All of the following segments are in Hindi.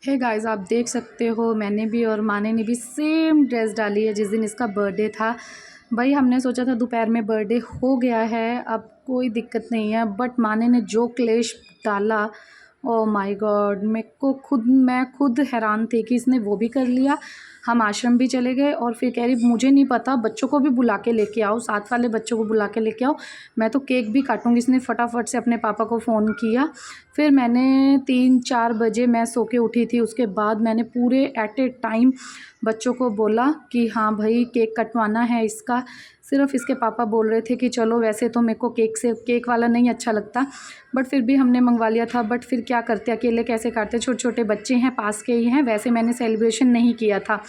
हे गाइस, आप देख सकते हो मैंने भी और माने ने भी सेम ड्रेस डाली है जिस दिन इसका बर्थडे था। भाई हमने सोचा था दोपहर में बर्थडे हो गया है, अब कोई दिक्कत नहीं है, बट माने ने जो क्लेश डाला, ओ माय गॉड, मैं खुद हैरान थी कि इसने वो भी कर लिया। हम आश्रम भी चले गए और फिर कह रही मुझे नहीं पता, बच्चों को भी बुला के लेके आओ, साथ वाले बच्चों को बुला के लेके आओ, मैं तो केक भी काटूंगी। इसने फटाफट से अपने पापा को फ़ोन किया। फिर मैंने 3-4 बजे मैं सो के उठी थी, उसके बाद मैंने पूरे एट ए टाइम बच्चों को बोला कि हाँ भाई केक कटवाना है इसका। सिर्फ इसके पापा बोल रहे थे कि चलो, वैसे तो मेरे को केक वाला नहीं अच्छा लगता, बट फिर भी हमने मंगवा लिया था। बट फिर क्या करते, अकेले कैसे काटते, छोटे छोटे बच्चे हैं, पास के ही हैं। वैसे मैंने सेलिब्रेशन नहीं किया था।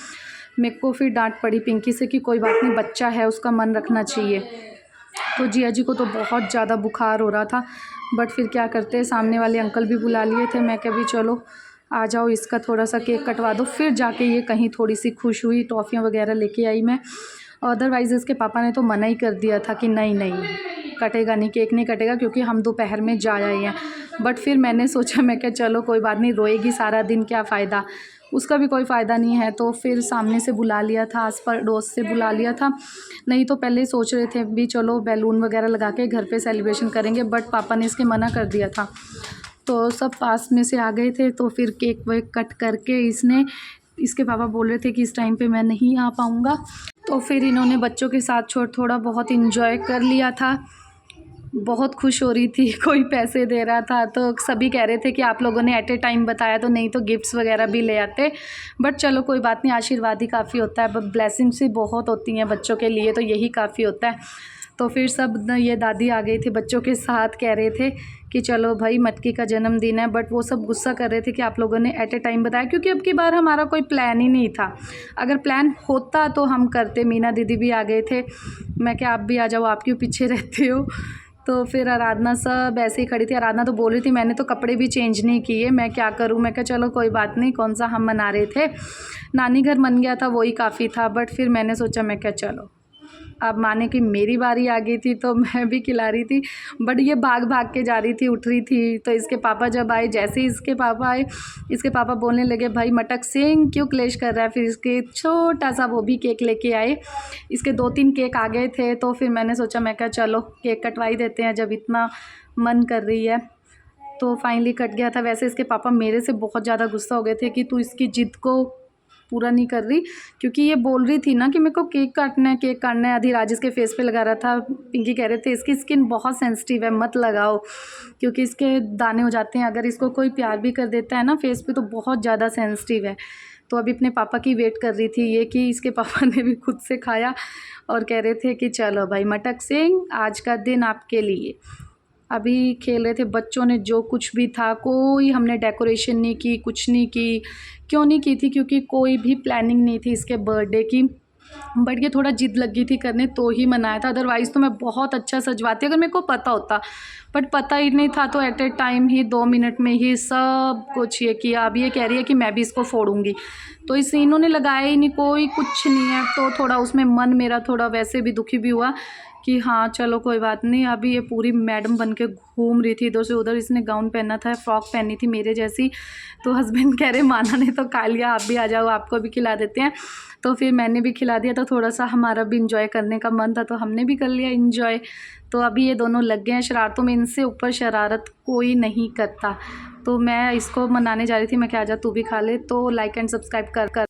मेरे को फिर डांट पड़ी पिंकी से कि कोई बात नहीं, बच्चा है, उसका मन रखना चाहिए। तो जिया जी को तो बहुत ज़्यादा बुखार हो रहा था, बट फिर क्या करते, सामने वाले अंकल भी बुला लिए थे। मैं कभी चलो आ जाओ, इसका थोड़ा सा केक कटवा दो। फिर जाके ये कहीं थोड़ी सी खुश हुई, टॉफ़ियाँ वगैरह लेके आई मैं। अदरवाइज़ इसके पापा ने तो मना ही कर दिया था कि नहीं नहीं कटेगा नहीं, केक नहीं कटेगा, क्योंकि हम दोपहर में जा आए हैं। बट फिर मैंने सोचा, मैं क्या चलो कोई बात नहीं, रोएगी सारा दिन, क्या फ़ायदा, उसका भी कोई फ़ायदा नहीं है। तो फिर सामने से बुला लिया था, आस पड़ोस से बुला लिया था। नहीं तो पहले सोच रहे थे भी चलो बैलून वगैरह लगा के घर पे सेलिब्रेशन करेंगे, बट पापा ने इसके मना कर दिया था। तो सब पास में से आ गए थे, तो फिर केक वेक कट करके इसके पापा बोल रहे थे कि इस टाइम पे मैं नहीं आ पाऊँगा, तो फिर इन्होंने बच्चों के साथ थोड़ा बहुत इन्जॉय कर लिया था। बहुत खुश हो रही थी, कोई पैसे दे रहा था, तो सभी कह रहे थे कि आप लोगों ने एट ए टाइम बताया, तो नहीं तो गिफ्ट्स वगैरह भी ले आते। बट चलो कोई बात नहीं, आशीर्वाद ही काफ़ी होता है, ब्लेसिंग्स भी बहुत होती हैं बच्चों के लिए, तो यही काफ़ी होता है। तो फिर सब ये दादी आ गई थी बच्चों के साथ, कह रहे थे कि चलो भाई मटकी का जन्मदिन है। बट वो सब गुस्सा कर रहे थे कि आप लोगों ने एट ए टाइम बताया, क्योंकि अब की बार हमारा कोई प्लान ही नहीं था। अगर प्लान होता तो हम करते। मीना दीदी भी आ गए थे, मैं क्या आप भी आ जाओ, आप क्यों पीछे रहते हो। तो फिर आराधना सब ऐसे ही खड़ी थी। आराधना तो बोल रही थी मैंने तो कपड़े भी चेंज नहीं किए, मैं क्या करूं। मैं क्या चलो कोई बात नहीं, कौन सा हम मना रहे थे, नानी घर मन गया था, वही काफ़ी था। बट फिर मैंने सोचा, मैं क्या चलो, अब माने कि मेरी बारी आ गई थी, तो मैं भी खिला रही थी। बट ये भाग भाग के जा रही थी, उठ रही थी। तो इसके पापा जब आए, जैसे ही इसके पापा आए, इसके पापा बोलने लगे भाई मटक सिंह क्यों क्लेश कर रहा है। फिर इसके छोटा सा वो भी केक लेके आए। इसके 2-3 केक आ गए थे, तो फिर मैंने सोचा, मैं क्या चलो केक कटवा ही देते हैं जब इतना मन कर रही है। तो फाइनली कट गया था। वैसे इसके पापा मेरे से बहुत ज़्यादा गुस्सा हो गए थे कि तू इसकी ज़िद को पूरा नहीं कर रही, क्योंकि ये बोल रही थी ना कि मेरे को केक काटना है, केक काटना है। आधी राज इसके फेस पे लगा रहा था। पिंकी कह रहे थे इसकी स्किन बहुत सेंसिटिव है, मत लगाओ, क्योंकि इसके दाने हो जाते हैं। अगर इसको कोई प्यार भी कर देता है ना फेस पे, तो बहुत ज़्यादा सेंसिटिव है। तो अभी अपने पापा की वेट कर रही थी ये, कि इसके पापा ने भी खुद से खाया और कह रहे थे कि चलो भाई मटक सिंह, आज का दिन आपके लिए। अभी खेल रहे थे बच्चों ने, जो कुछ भी था, कोई हमने डेकोरेशन नहीं की, कुछ नहीं की। क्यों नहीं की थी, क्योंकि कोई भी प्लानिंग नहीं थी इसके बर्थडे की। बट ये थोड़ा जिद लगी थी करने, तो ही मनाया था। अदरवाइज़ तो मैं बहुत अच्छा सजवाती अगर मेरे को पता होता, बट पता ही नहीं था। तो एट ए टाइम ही 2 मिनट में ही सब कुछ ये किया। अब ये कह रही है कि मैं भी इसको फोड़ूंगी, तो इस इन्होंने लगाया ही नहीं, कोई कुछ नहीं है। तो थोड़ा उसमें मन मेरा थोड़ा वैसे भी दुखी भी हुआ कि हाँ चलो कोई बात नहीं। अभी ये पूरी मैडम बन के घूम रही थी इधर से उधर। इसने गाउन पहना था, फ्रॉक पहनी थी मेरे जैसी। तो हस्बैंड कह रहे माना ने तो खा लिया, आप भी आ जाओ, आपको भी खिला देते हैं। तो फिर मैंने भी खिला दिया। तो थोड़ा सा हमारा भी इंजॉय करने का मन था, तो हमने भी कर लिया इंजॉय। तो अभी ये दोनों लग गए हैं शरारतों में। इनसे ऊपर शरारत कोई नहीं करता। तो मैं इसको मनाने जा रही थी, मैं क्या, आ जा तू भी खा ले। तो लाइक एंड सब्सक्राइब कर